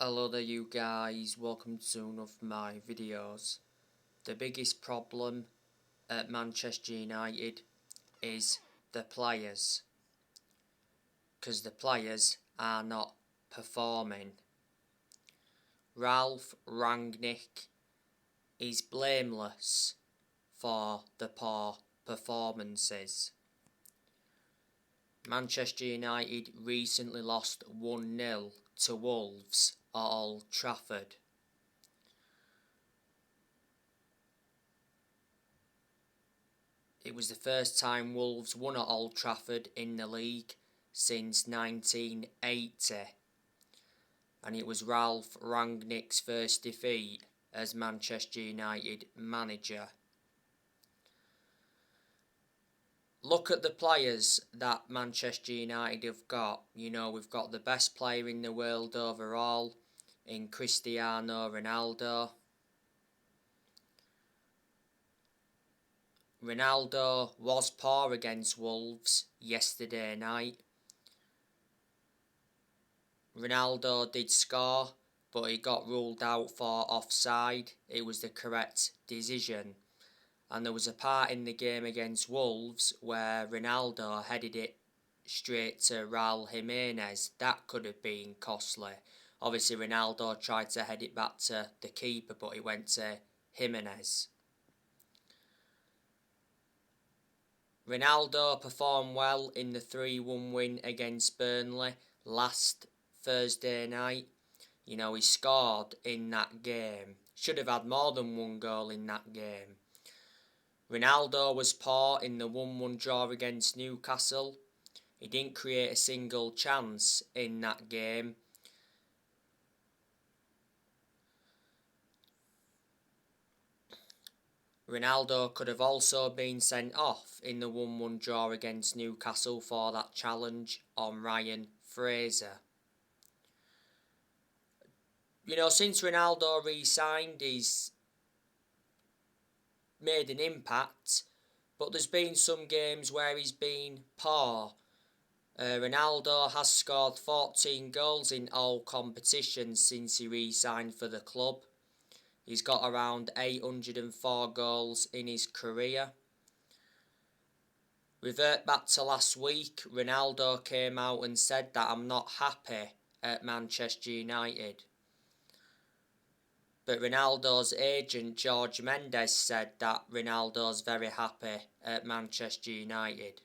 Hello there you guys, welcome to one of my videos. The biggest problem at Manchester United is the players, because the players are not performing. Ralph Rangnick is blameless for the poor performances. Manchester United recently lost 1-0 to Wolves at Old Trafford. It was the first time Wolves won at Old Trafford in the league since 1980, and it was Ralph Rangnick's first defeat as Manchester United manager. Look at the players that Manchester United have got. You know, we've got the best player in the world overall in Cristiano Ronaldo. Ronaldo was poor against Wolves yesterday night. Ronaldo did score, but he got ruled out for offside. It was the correct decision. And there was a part in the game against Wolves where Ronaldo headed it straight to Raul Jimenez. That could have been costly. Obviously Ronaldo tried to head it back to the keeper, but it went to Jimenez. Ronaldo performed well in the 3-1 win against Burnley last Thursday night. You know, he scored in that game. Should have had more than one goal in that game. Ronaldo was poor in the 1-1 draw against Newcastle. He didn't create a single chance in that game. Ronaldo could have also been sent off in the 1-1 draw against Newcastle for that challenge on Ryan Fraser. You know, since Ronaldo re-signed, he's made an impact, but there's been some games where he's been poor. Ronaldo has scored 14 goals in all competitions since he re-signed for the club. He's got around 804 goals in his career. Revert back to last week, Ronaldo came out and said that I'm not happy at Manchester United. But Ronaldo's agent, George Mendes, said that Ronaldo's very happy at Manchester United.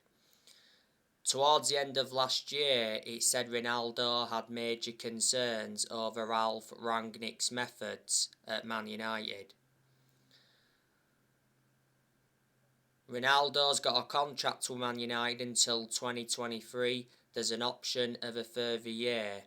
Towards the end of last year, it said Ronaldo had major concerns over Ralph Rangnick's methods at Man United. Ronaldo's got a contract with Man United until 2023. There's an option of a further year.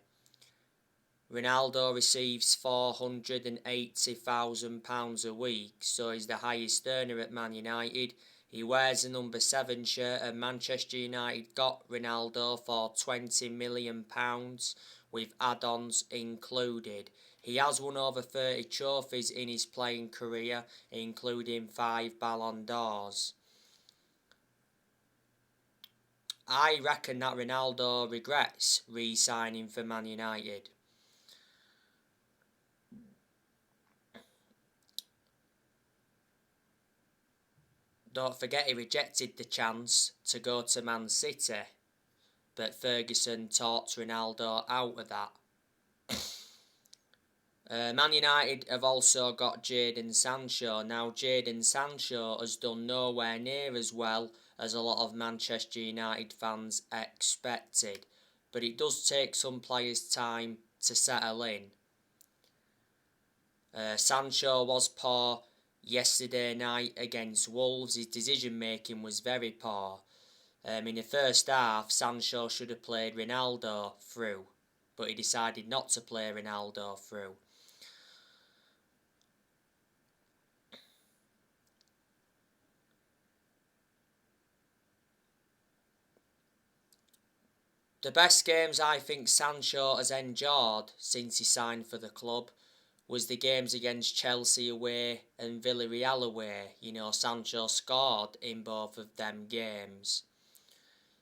Ronaldo receives £480,000 a week, so he's the highest earner at Man United. He wears the number 7 shirt, and Manchester United got Ronaldo for £20 million with add-ons included. He has won over 30 trophies in his playing career, including 5 Ballon d'Ors. I reckon that Ronaldo regrets re-signing for Man United. Don't forget he rejected the chance to go to Man City, but Ferguson talked Ronaldo out of that. Man United have also got Jaden Sancho. Now Jaden Sancho has done nowhere near as well as a lot of Manchester United fans expected, but it does take some players time to settle in. Sancho was poor yesterday night against Wolves. His decision making was very poor. In the first half, Sancho should have played Ronaldo through, but he decided not to play Ronaldo through. The best games I think Sancho has endured since he signed for the club was the games against Chelsea away and Villarreal away. You know, Sancho scored in both of them games.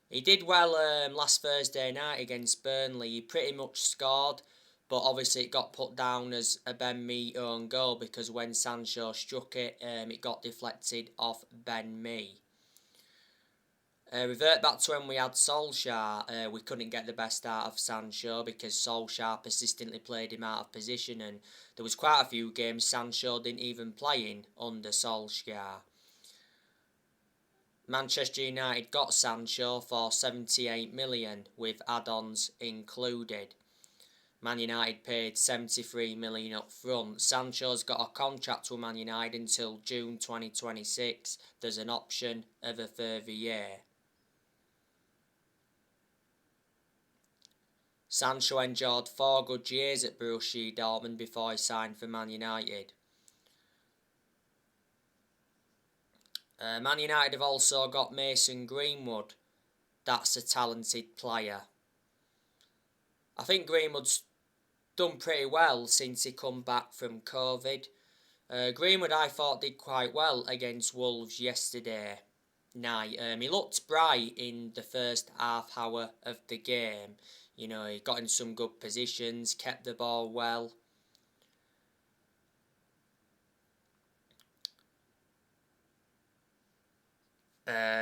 He did well last Thursday night against Burnley. He pretty much scored, but obviously it got put down as a Ben Mee own goal because when Sancho struck it, it got deflected off Ben Mee. Revert back to when we had Solskjaer, we couldn't get the best out of Sancho because Solskjaer persistently played him out of position, and there was quite a few games Sancho didn't even play in under Solskjaer. Manchester United got Sancho for 78 million with add-ons included. Man United paid 73 million up front. Sancho's got a contract with Man United until June 2026. There's an option of a further year. Sancho endured 4 good years at Borussia Dortmund before he signed for Man United. Man United have also got Mason Greenwood. That's a talented player. I think Greenwood's done pretty well since he come back from COVID. Greenwood, I thought, did quite well against Wolves yesterday night. He looked bright in the first half hour of the game. You know, he got in some good positions, kept the ball well.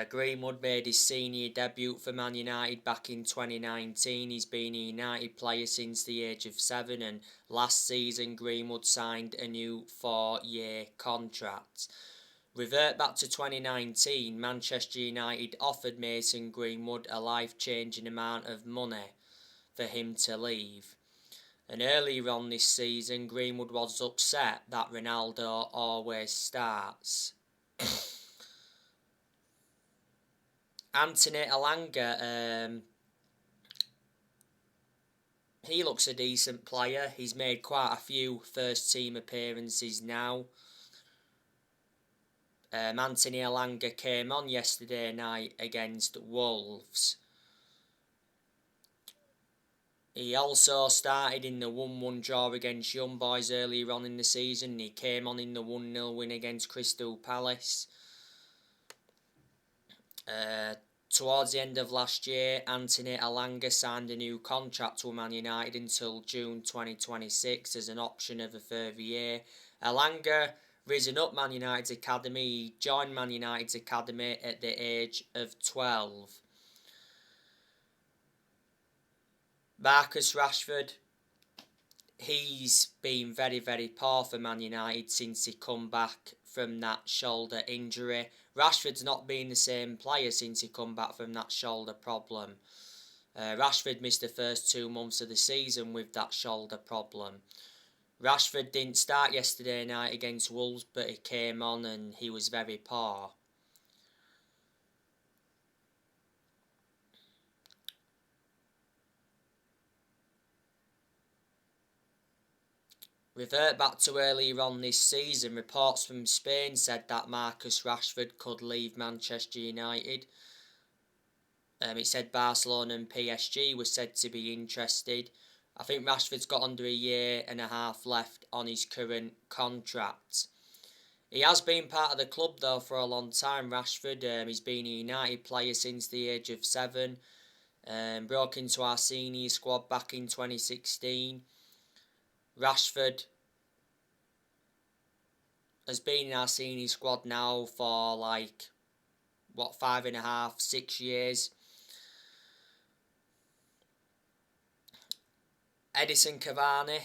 Greenwood made his senior debut for Man United back in 2019. He's been a United player since the age of 7, and last season Greenwood signed a new 4-year contract. Revert back to 2019, Manchester United offered Mason Greenwood a life-changing amount of money for him to leave. And earlier on this season, Greenwood was upset that Ronaldo always starts. Anthony Elanga, he looks a decent player. He's made quite a few first-team appearances now. Anthony Elanga came on yesterday night against Wolves. He also started in the 1-1 draw against Young Boys earlier on in the season. He came on in the 1-0 win against Crystal Palace. Towards the end of last year, Anthony Elanga signed a new contract with Man United until June 2026 as an option of a further year. Elanga risen up Man United's academy. He joined Man United's academy at the age of 12. Marcus Rashford, he's been very, very poor for Man United since he come back from that shoulder injury. Rashford's not been the same player since he come back from that shoulder problem. Rashford missed the first 2 months of the season with that shoulder problem. Rashford didn't start yesterday night against Wolves, but he came on and he was very poor. Revert back to earlier on this season, reports from Spain said that Marcus Rashford could leave Manchester United. It said Barcelona and PSG were said to be interested. I think Rashford's got under a year and a half left on his current contract. He has been part of the club though for a long time, Rashford. He's been a United player since the age of 7. Broke into our senior squad back in 2016. Rashford has been in our senior squad now for 5.5, 6 years. Edison Cavani,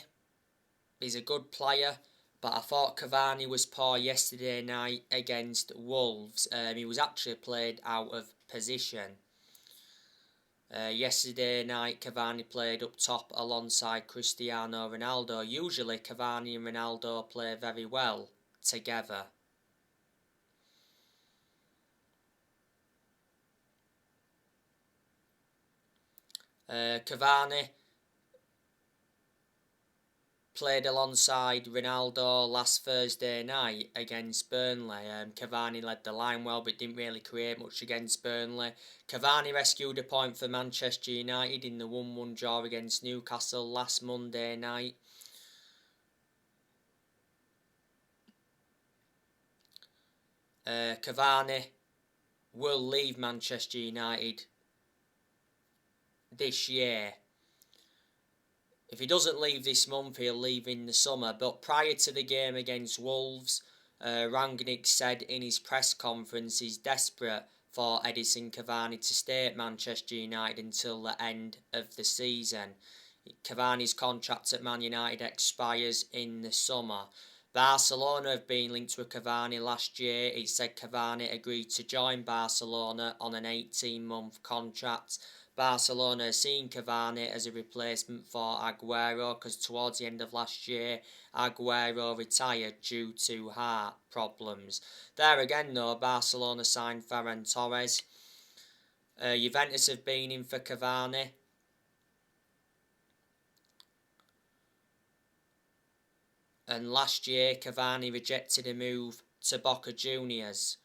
he's a good player, but I thought Cavani was poor yesterday night against Wolves. He was actually played out of position. Yesterday night, Cavani played up top alongside Cristiano Ronaldo. Usually, Cavani and Ronaldo play very well together. Cavani played alongside Ronaldo last Thursday night against Burnley. Cavani led the line well but didn't really create much against Burnley. Cavani rescued a point for Manchester United in the 1-1 draw against Newcastle last Monday night. Cavani will leave Manchester United this year. If he doesn't leave this month, he'll leave in the summer. But prior to the game against Wolves, Rangnick said in his press conference he's desperate for Edinson Cavani to stay at Manchester United until the end of the season. Cavani's contract at Man United expires in the summer. Barcelona have been linked with Cavani last year. It said Cavani agreed to join Barcelona on an 18-month contract. Barcelona has seen Cavani as a replacement for Aguero because towards the end of last year, Aguero retired due to heart problems. There again though, Barcelona signed Ferran Torres. Juventus have been in for Cavani. And last year, Cavani rejected a move to Boca Juniors.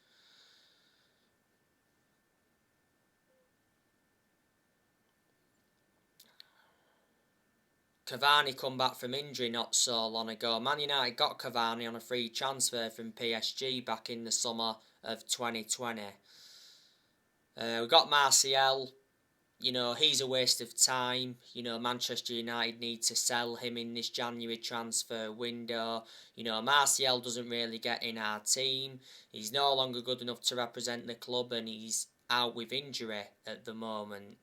Cavani come back from injury not so long ago. Man United got Cavani on a free transfer from PSG back in the summer of 2020. We got Martial. You know, he's a waste of time. You know, Manchester United need to sell him in this January transfer window. You know, Martial doesn't really get in our team. He's no longer good enough to represent the club and he's out with injury at the moment.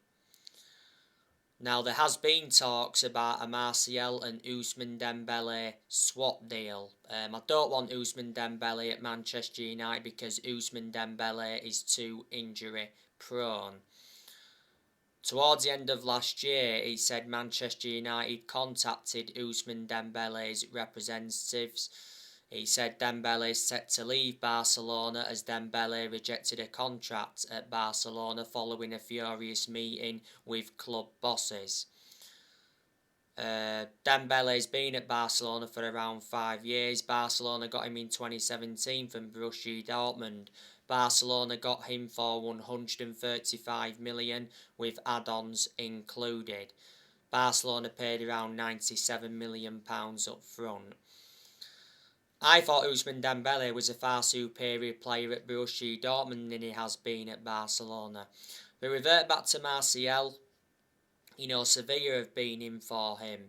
Now, there has been talks about a Martial and Ousmane Dembele swap deal. I don't want Ousmane Dembele at Manchester United because Ousmane Dembele is too injury prone. Towards the end of last year, he said Manchester United contacted Ousmane Dembele's representatives. He said Dembele is set to leave Barcelona as Dembele rejected a contract at Barcelona following a furious meeting with club bosses. Dembele's been at Barcelona for around 5 years. Barcelona got him in 2017 from Borussia Dortmund. Barcelona got him for 135 million with add-ons included. Barcelona paid around 97 million pounds up front. I thought Ousmane Dembele was a far superior player at Borussia Dortmund than he has been at Barcelona. We revert back to Martial. You know, Sevilla have been in for him.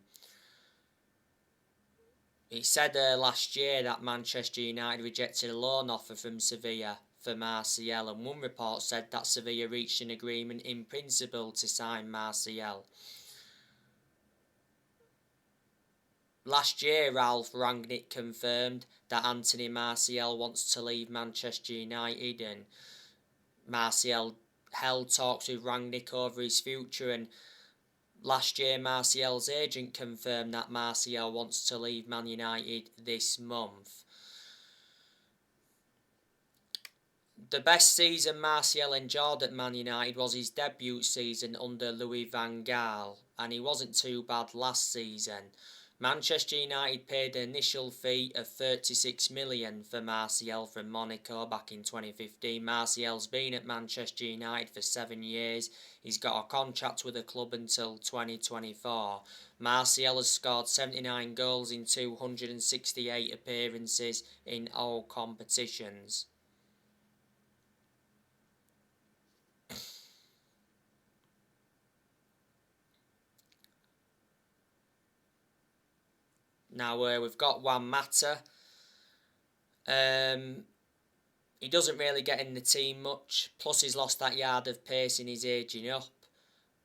He said last year that Manchester United rejected a loan offer from Sevilla for Martial, and one report said that Sevilla reached an agreement in principle to sign Martial. Last year, Ralph Rangnick confirmed that Anthony Martial wants to leave Manchester United, and Martial held talks with Rangnick over his future, and last year Martial's agent confirmed that Martial wants to leave Man United this month. The best season Martial enjoyed at Man United was his debut season under Louis van Gaal, and he wasn't too bad last season. Manchester United paid an initial fee of 36 million for Martial from Monaco back in 2015. Martial's been at Manchester United for 7 years. He's got a contract with the club until 2024. Martial has scored 79 goals in 268 appearances in all competitions. Now we've got Juan Mata. He doesn't really get in the team much. Plus he's lost that yard of pace in his ageing up.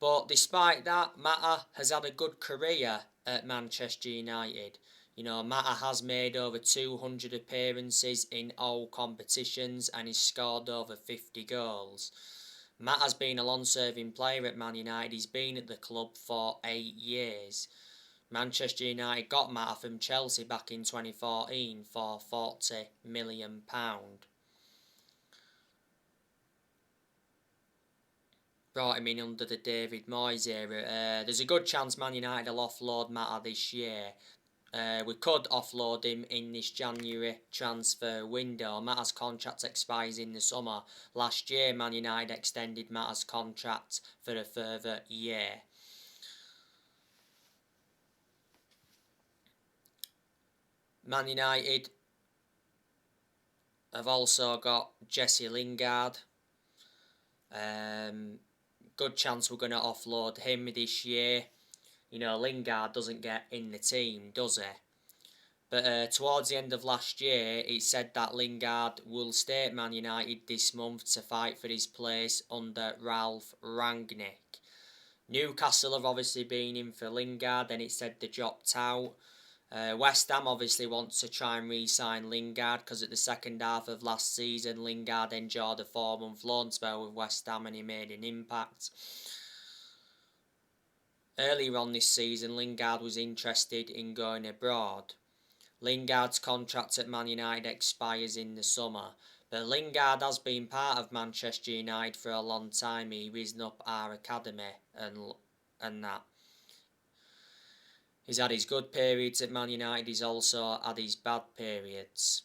But despite that, Mata has had a good career at Manchester United. You know, Mata has made over 200 appearances in all competitions and he's scored over 50 goals. Mata's been a long-serving player at Man United. He's been at the club for 8 years. Manchester United got Mata from Chelsea back in 2014 for £40 million. Brought him in under the David Moyes era. There's a good chance Man United will offload Mata this year. We could offload him in this January transfer window. Mata's contract expires in the summer. Last year, Man United extended Mata's contract for a further year. Man United have also got Jesse Lingard. Good chance we're going to offload him this year. Lingard doesn't get in the team, does he? But towards the end of last year, it said that Lingard will stay at Man United this month to fight for his place under Ralph Rangnick. Newcastle have obviously been in for Lingard, and it said they dropped out. West Ham obviously wants to try and re-sign Lingard because at the second half of last season, Lingard enjoyed a 4-month loan spell with West Ham and he made an impact. Earlier on this season, Lingard was interested in going abroad. Lingard's contract at Man United expires in the summer, but Lingard has been part of Manchester United for a long time. He risen up our academy and that. He's had his good periods at Man United, he's also had his bad periods.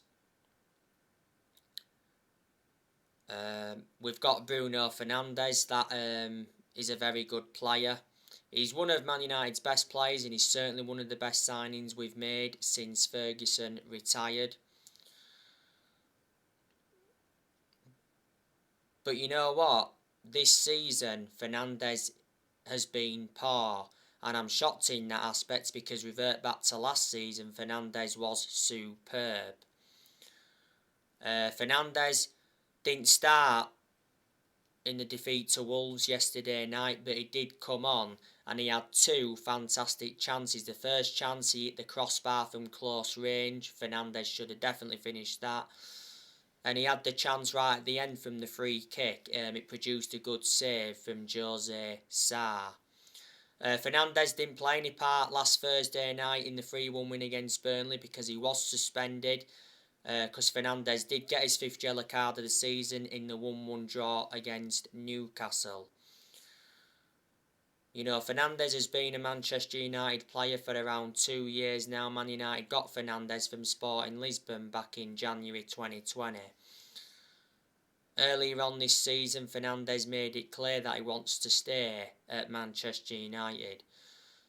We've got Bruno Fernandes, that is a very good player. He's one of Man United's best players and he's certainly one of the best signings we've made since Ferguson retired. But you know what? This season, Fernandes has been poor. And I'm shocked in that aspect because revert back to last season, Fernandes was superb. Fernandes didn't start in the defeat to Wolves yesterday night, but he did come on and he had two fantastic chances. The first chance, he hit the crossbar from close range. Fernandes should have definitely finished that. And he had the chance right at the end from the free kick. It produced a good save from Jose Sarr. Fernandes didn't play any part last Thursday night in the 3-1 win against Burnley because he was suspended. Because Fernandes did get his 5th yellow card of the season in the 1-1 draw against Newcastle. Fernandes has been a Manchester United player for around 2 years now. Man United got Fernandes from Sporting Lisbon back in January 2020. Earlier on this season, Fernandes made it clear that he wants to stay at Manchester United.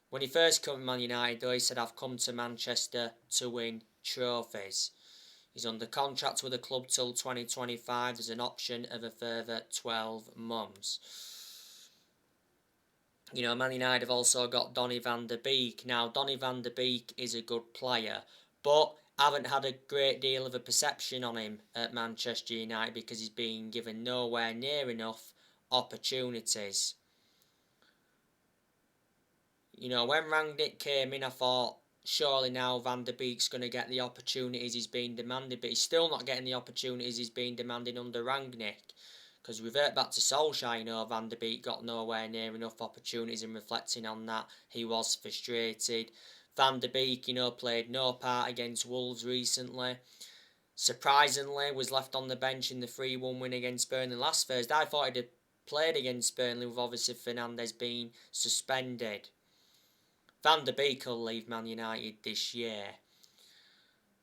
When he first came to Man United, though, he said, "I've come to Manchester to win trophies." He's under contract with the club till 2025. There's an option of a further 12 months. Man United have also got Donny Van Der Beek. Now, Donny Van Der Beek is a good player, but haven't had a great deal of a perception on him at Manchester United because he's been given nowhere near enough opportunities. When Rangnick came in, I thought, surely now Van Der Beek's going to get the opportunities he's been demanded, but he's still not getting the opportunities he's been demanding under Rangnick. Because revert back to Solskjaer, Van Der Beek got nowhere near enough opportunities, and reflecting on that, he was frustrated. Van Der Beek, played no part against Wolves recently. Surprisingly, was left on the bench in the 3-1 win against Burnley last Thursday. I thought he'd have played against Burnley with obviously Fernandes being suspended. Van Der Beek will leave Man United this year.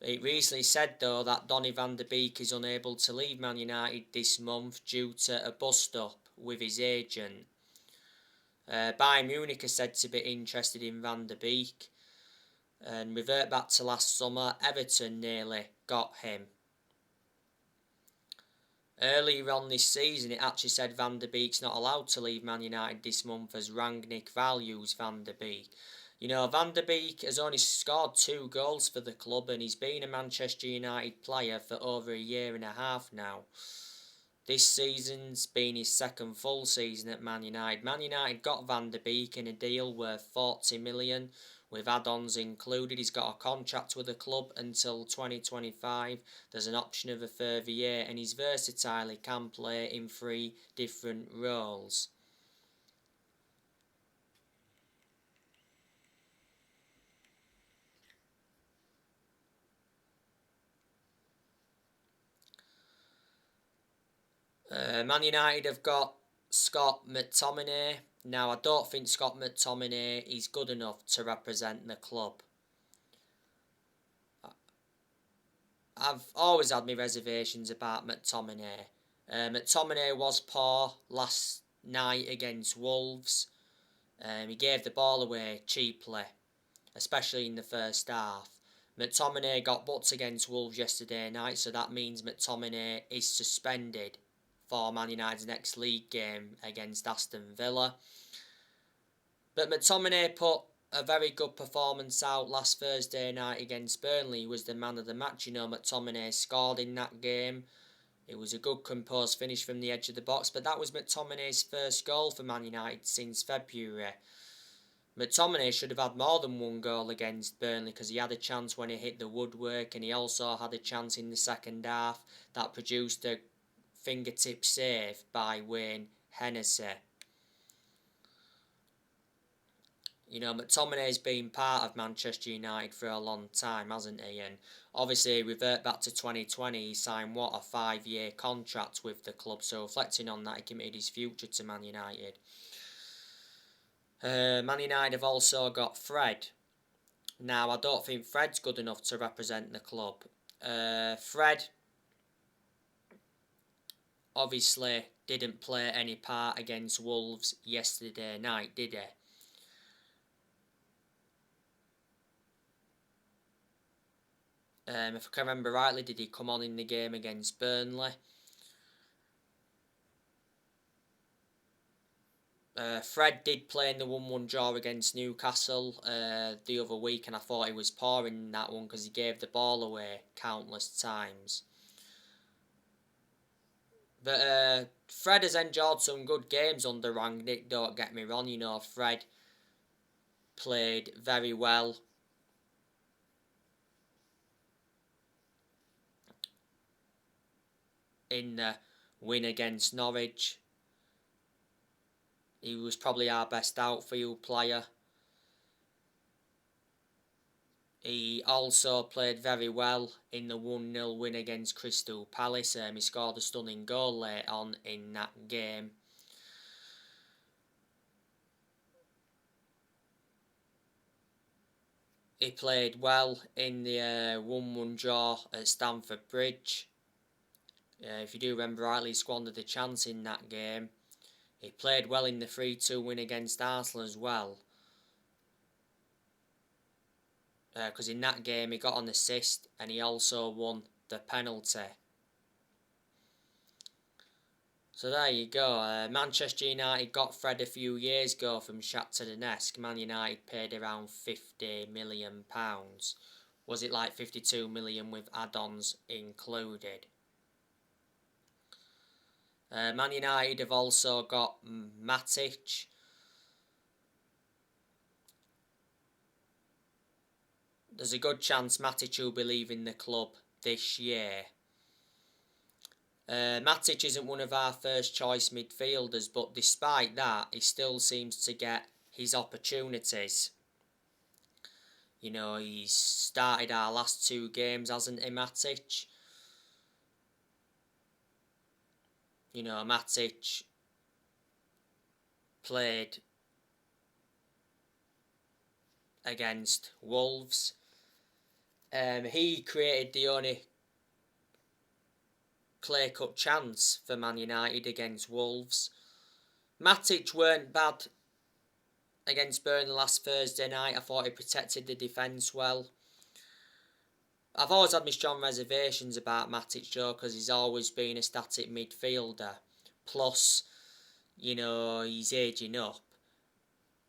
It recently said, though, that Donny Van Der Beek is unable to leave Man United this month due to a bust-up with his agent. Bayern Munich are said to be interested in Van Der Beek. And revert back to last summer, Everton nearly got him. Earlier on this season, it actually said Van Der Beek's not allowed to leave Man United this month as Rangnick values Van Der Beek. Van Der Beek has only scored 2 goals for the club and he's been a Manchester United player for over a year and a half now. This season's been his 2nd full season at Man United. Man United got Van Der Beek in a deal worth 40 million. With add-ons included. He's got a contract with the club until 2025. There's an option of a further year and he's versatile. He can play in 3 different roles. Man United have got Scott McTominay. Now, I don't think Scott McTominay is good enough to represent the club. I've always had my reservations about McTominay. McTominay was poor last night against Wolves. He gave the ball away cheaply, especially in the first half. McTominay got booked against Wolves yesterday night, so that means McTominay is suspended for Man United's next league game against Aston Villa. But McTominay put a very good performance out last Thursday night against Burnley. He was the man of the match. McTominay scored in that game. It was a good composed finish from the edge of the box, but that was McTominay's first goal for Man United since February. McTominay should have had more than one goal against Burnley because he had a chance when he hit the woodwork, and he also had a chance in the second half that produced a fingertip save by Wayne Hennessy. McTominay's been part of Manchester United for a long time, hasn't he? And obviously, revert back to 2020, he signed a 5-year contract with the club. So reflecting on that, he committed his future to Man United. Man United have also got Fred. Now, I don't think Fred's good enough to represent the club. Fred obviously didn't play any part against Wolves yesterday night, did he? If I can remember rightly, did he come on in the game against Burnley? Fred did play in the 1-1 draw against Newcastle the other week, and I thought he was poor in that one because he gave the ball away countless times. But Fred has enjoyed some good games under Rangnick, don't get me wrong. Fred played very well. In the win against Norwich, he was probably our best outfield player. He also played very well in the 1-0 win against Crystal Palace. He scored a stunning goal late on in that game. He played well in the 1-1 draw at Stamford Bridge. If you do remember rightly, he squandered a chance in that game. He played well in the 3-2 win against Arsenal as well. Because in that game he got an assist and he also won the penalty. So there you go. Manchester United got Fred a few years ago from Shakhtar Donetsk. Man United paid around £50 million. Was it like 52 million with add-ons included? Man United have also got Matic. There's a good chance Matic will be leaving the club this year. Matic isn't one of our first choice midfielders, but despite that, he still seems to get his opportunities. He's started our last 2 games, hasn't he, Matic? Matic played against Wolves. He created the only clear-cut chance for Man United against Wolves. Matic weren't bad against Burnley last Thursday night. I thought he protected the defence well. I've always had my strong reservations about Matic though, because he's always been a static midfielder. Plus, he's ageing up.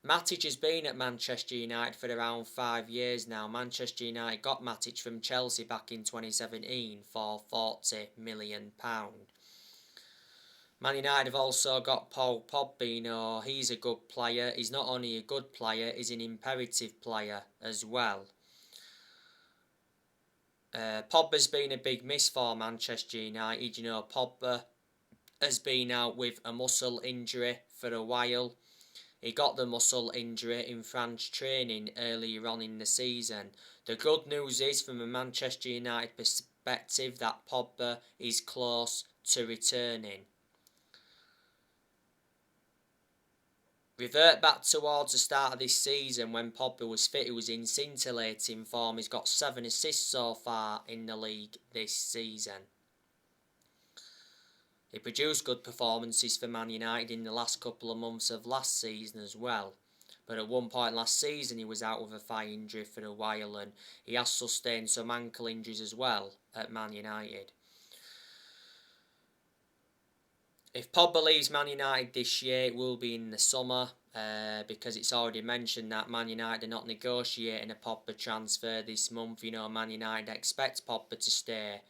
Matic has been at Manchester United for around 5 years now. Manchester United got Matic from Chelsea back in 2017 for £40 million. Man United have also got Paul Pogba. He's a good player. He's not only a good player, he's an imperative player as well. Pogba's been a big miss for Manchester United. Pogba has been out with a muscle injury for a while. He got the muscle injury in France training earlier on in the season. The good news is, from a Manchester United perspective, that Pogba is close to returning. Revert back towards the start of this season when Pogba was fit. He was in scintillating form. He's got 7 assists so far in the league this season. He produced good performances for Man United in the last couple of months of last season as well. But at one point last season he was out with a thigh injury for a while, and he has sustained some ankle injuries as well at Man United. If Pogba leaves Man United this year, it will be in the summer. because it's already mentioned that Man United are not negotiating a Pogba transfer this month. You know, Man United expect Pogba to stay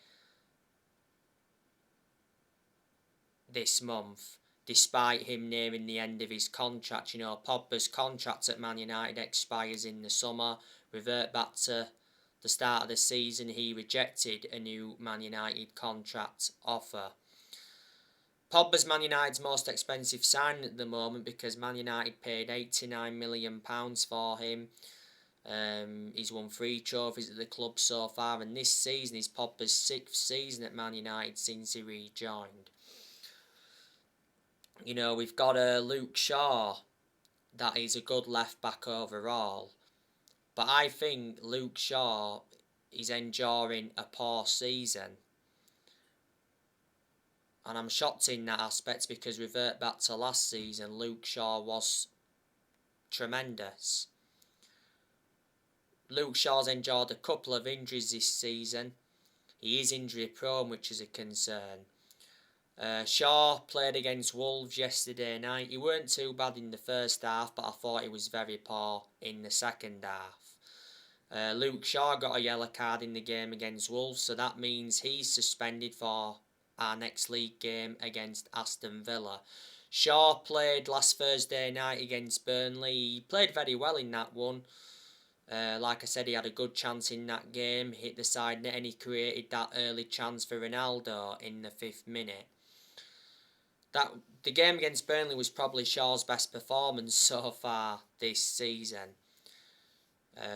this month, despite him nearing the end of his contract. You know, Pogba's contract at Man United expires in the summer. Revert back to the start of the season, he rejected a new Man United contract offer. Pogba's Man United's most expensive signing at the moment because Man United paid £89 million for him. He's won 3 trophies at the club so far, and this season is Pogba's 6th season at Man United since he rejoined. You know, we've got Luke Shaw, that is a good left back overall, but I think Luke Shaw is enduring a poor season. And I'm shocked in that aspect because revert back to last season, Luke Shaw was tremendous. Luke Shaw's endured a couple of injuries this season. He is injury prone, which is a concern. Shaw played against Wolves yesterday night. He weren't too bad in the first half, but I thought he was very poor in the second half. Luke Shaw got a yellow card in the game against Wolves, so that means he's suspended for our next league game against Aston Villa. Shaw played last Thursday night against Burnley. He played very well in that one. Like I said, he had a good chance in that game, hit the side net, and he created that early chance for Ronaldo in the 5th minute. The game against Burnley was probably Shaw's best performance so far this season.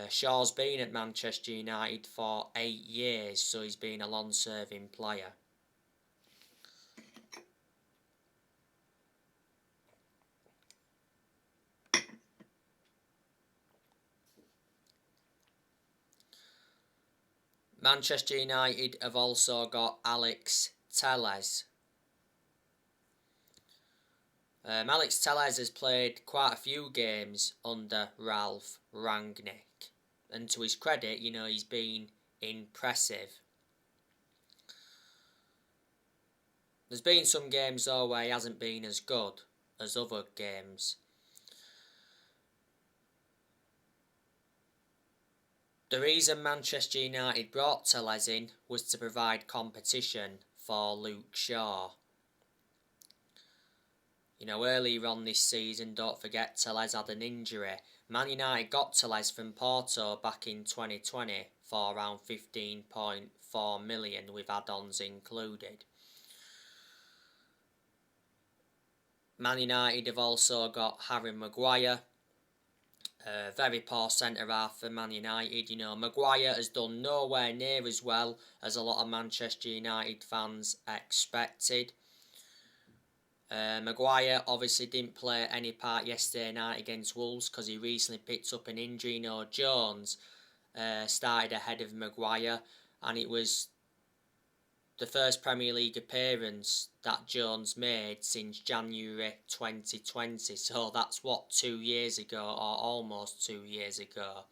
Shaw's been at Manchester United for 8 years, so he's been a long-serving player. Manchester United have also got Alex Telles. Alex Telles has played quite a few games under Ralph Rangnick, and to his credit, you know, he's been impressive. There's been some games though where he hasn't been as good as other games. The reason Manchester United brought Telles in was to provide competition for Luke Shaw. You know, earlier on this season, don't forget, Telles had an injury. Man United got Telles from Porto back in 2020 for around 15.4 million with add-ons included. Man United have also got Harry Maguire. Very poor centre-half for Man United. You know, Maguire has done nowhere near as well as a lot of Manchester United fans expected. Maguire obviously didn't play any part yesterday night against Wolves because he recently picked up an injury. You know, Jones started ahead of Maguire, and it was the first Premier League appearance that Jones made since January 2020. So that's what, 2 years ago, or almost 2 years ago.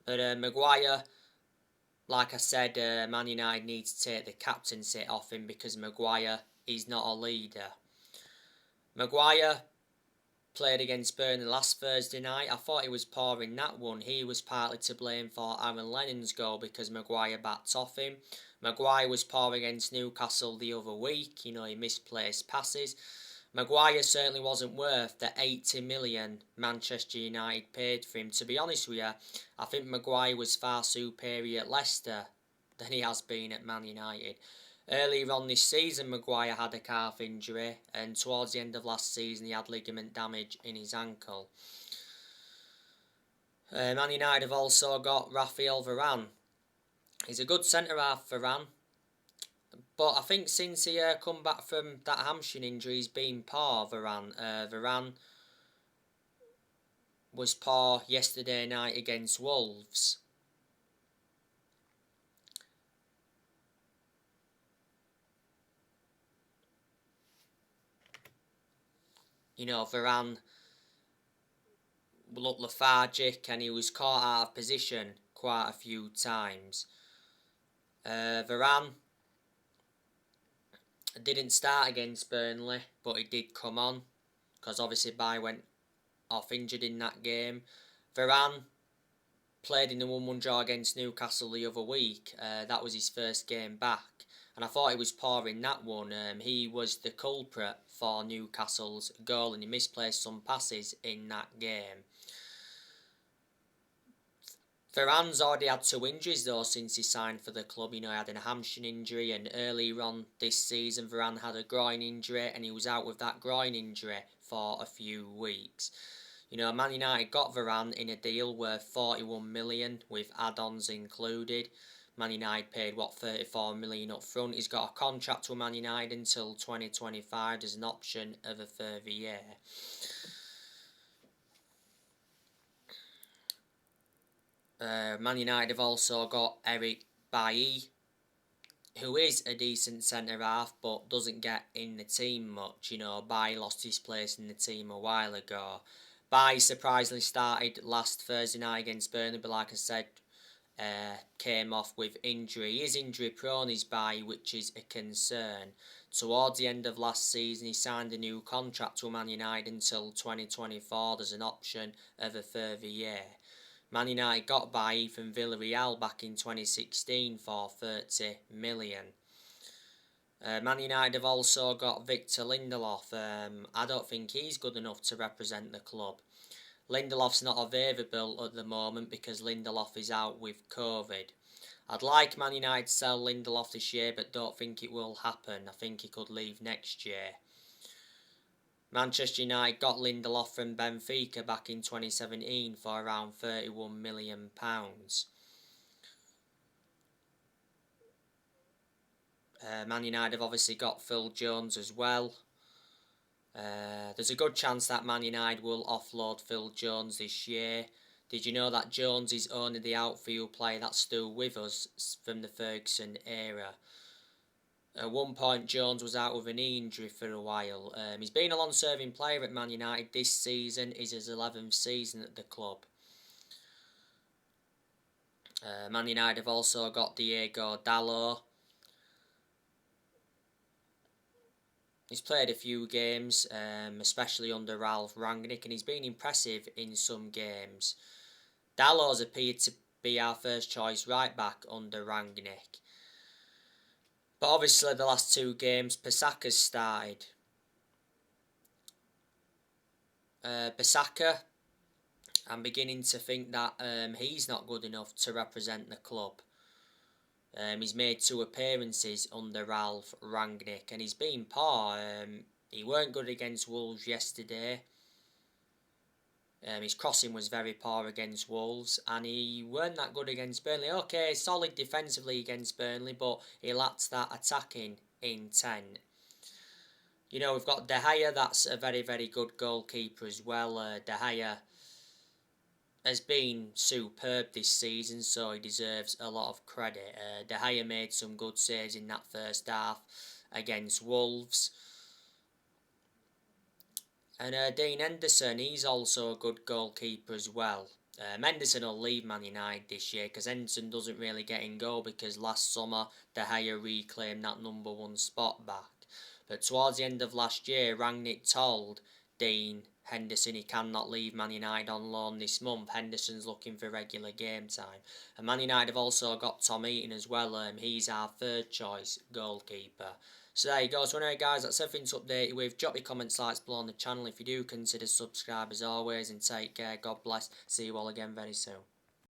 But Maguire, like I said, Man United need to take the captaincy off him because Maguire is not a leader. Maguire played against Burnley last Thursday night. I thought he was poor in that one. He was partly to blame for Aaron Lennon's goal because Maguire backed off him. Maguire was poor against Newcastle the other week. You know, he misplaced passes. Maguire certainly wasn't worth the 80 million Manchester United paid for him. To be honest with you, I think Maguire was far superior at Leicester than he has been at Man United. Earlier on this season, Maguire had a calf injury, and towards the end of last season, he had ligament damage in his ankle. Man United have also got Raphael Varane. He's a good centre-half, Varane, but I think since he come back from that hamstring injury, he's been poor, Varane. Varane was poor yesterday night against Wolves. You know, Varane looked lethargic and he was caught out of position quite a few times. Varane didn't start against Burnley, but he did come on. because obviously Bailly went off injured in that game. Varane played in the 1-1 draw against Newcastle the other week. That was his first game back, and I thought he was poor in that one. He was the culprit for Newcastle's goal, and he misplaced some passes in that game. Varane's already had 2 injuries though since he signed for the club. He had a hamstring injury, and earlier on this season Varane had a groin injury, and he was out with that groin injury for a few weeks. Man United got Varane in a deal worth 41 million with add-ons included. Man United paid 34 million up front. He's got a contract with Man United until 2025. There's an option of a further year. Man United have also got Eric Bailly, who is a decent centre-half but doesn't get in the team much. Bailly lost his place in the team a while ago. Bailly surprisingly started last Thursday night against Burnley, but like I said, came off with injury. He is injury prone, is Bailly, which is a concern. Towards the end of last season, he signed a new contract with Man United until 2024. There's an option of a further year. Man United got Bailly from Villarreal back in 2016 for 30 million. Man United have also got Victor Lindelof. I don't think he's good enough to represent the club. Lindelof's not available at the moment because Lindelof is out with COVID. I'd like Man United to sell Lindelof this year, but don't think it will happen. I think he could leave next year. Manchester United got Lindelof from Benfica back in 2017 for around £31 million. Man United have obviously got Phil Jones as well. There's a good chance that Man United will offload Phil Jones this year. Did you know that Jones is only the outfield player that's still with us from the Ferguson era? At one point, Jones was out with a knee injury for a while. He's been a long-serving player at Man United. This season is his 11th season at the club. Man United have also got Diego Dalot. He's played a few games, especially under Ralph Rangnick, and he's been impressive in some games. Dalot's appeared to be our first choice right back under Rangnick. But obviously the last 2 games, Pisaka's started. Pisaka, I'm beginning to think that he's not good enough to represent the club. He's made 2 appearances under Ralph Rangnick, and he's been poor. He weren't good against Wolves yesterday. His crossing was very poor against Wolves, and he weren't that good against Burnley. Okay, solid defensively against Burnley, but he lacked that attacking intent. We've got De Gea, that's a very, very good goalkeeper as well. De Gea has been superb this season, so he deserves a lot of credit. De Gea made some good saves in that first half against Wolves. And Dean Henderson, he's also a good goalkeeper as well. Henderson will leave Man United this year because Henderson doesn't really get in goal because last summer De Gea reclaimed that number 1 spot back. But towards the end of last year, Rangnick told Dean Henderson he cannot leave Man United on loan this month. Henderson's looking for regular game time. And Man United have also got Tom Heaton as well. He's our 3rd choice goalkeeper. So there you go. So anyway guys, that's everything to update you with. Drop your comments, likes below on the channel if you do. Consider subscribe as always, and take care. God bless. See you all again very soon.